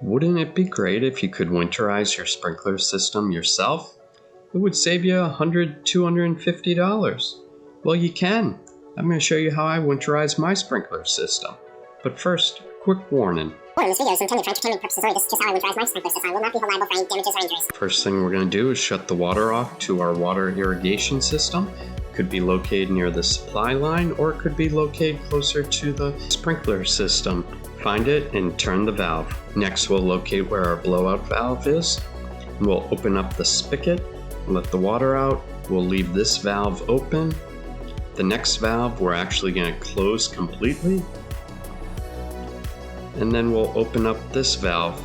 Wouldn't it be great if you could winterize your sprinkler system yourself? It would save you $100, $250. Well, you can. I'm going to show you how I winterize my sprinkler system. But first, quick warning. This video is intended for entertainment purposes only. This is just how I winterize my sprinkler system. I will not be liable for any damages or injuries. First thing we're going to do is shut the water off to our water irrigation system. Could be located near the supply line, or it could be located closer to the sprinkler system. Find it and turn the valve. Next, we'll locate where our blowout valve is. We'll open up the spigot, let the water out. We'll leave this valve open. The next valve we're actually going to close completely. And then we'll open up this valve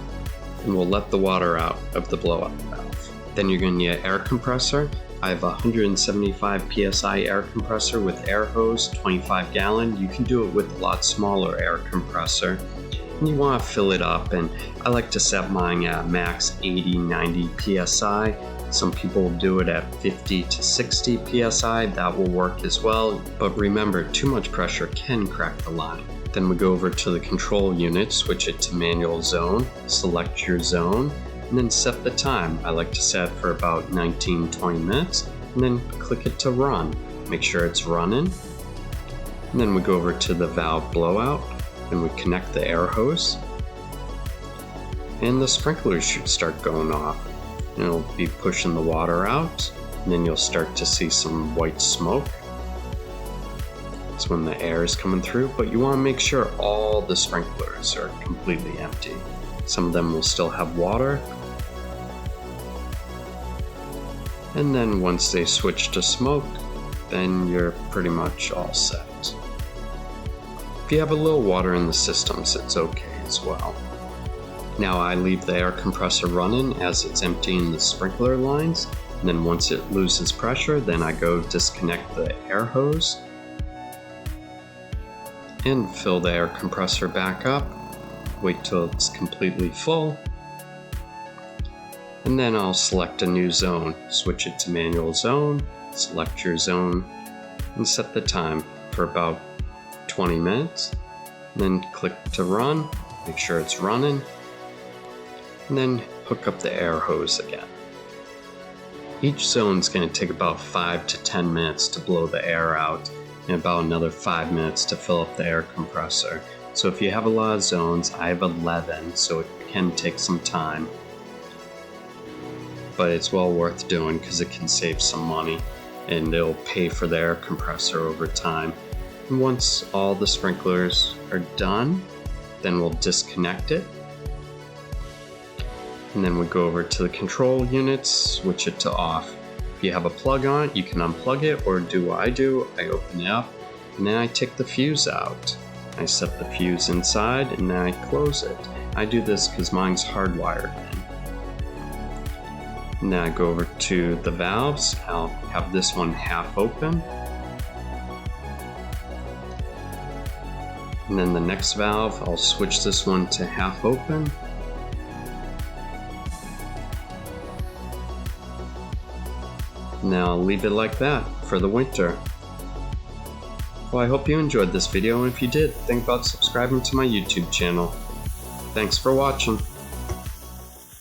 and we'll let the water out of the blowout valve. Then you're going to need an air compressor. I have a 175 psi air compressor with air hose, 25 gallon. You can do it with a lot smaller air compressor. And you want to fill it up, and I like to set mine at max 80-90 psi. Some people do it at 50 to 60 psi. That will work as well. But remember, too much pressure can crack the line. Then we go over to the control unit, switch it to manual zone, select your zone, and then set the time. I like to set for about 19-20 minutes, and then click it to run. Make sure it's running. And then we go over to the valve blowout, and we connect the air hose. And the sprinklers should start going off. And it'll be pushing the water out, and then you'll start to see some white smoke. That's when the air is coming through, but you want to make sure all the sprinklers are completely empty. Some of them will still have water. And then once they switch to smoke, then you're pretty much all set. If you have a little water in the systems, it's okay as well. Now I leave the air compressor running as it's emptying the sprinkler lines, and then once it loses pressure, then I go disconnect the air hose and fill the air compressor back up. Wait till it's completely full, and then I'll select a new zone. Switch it to manual zone, select your zone, and set the time for about 20 minutes. Then click to run, make sure it's running, and then hook up the air hose again. Each zone is going to take about 5 to 10 minutes to blow the air out, and about another 5 minutes to fill up the air compressor. So if you have a lot of zones, I have 11, so it can take some time. But it's well worth doing because it can save some money, and it'll pay for the air compressor over time. And once all the sprinklers are done, then we'll disconnect it. And then we go over to the control units, switch it to off. If you have a plug on it, you can unplug it, or do what I do. I open it up, and then I take the fuse out. I set the fuse inside, and then I close it. I do this because mine's hardwired in. And then I go over to the valves. I'll have this one half open. And then the next valve, I'll switch this one to half open. Now I'll leave it like that for the winter. Well, I hope you enjoyed this video, and if you did, think about subscribing to my YouTube channel. Thanks for watching.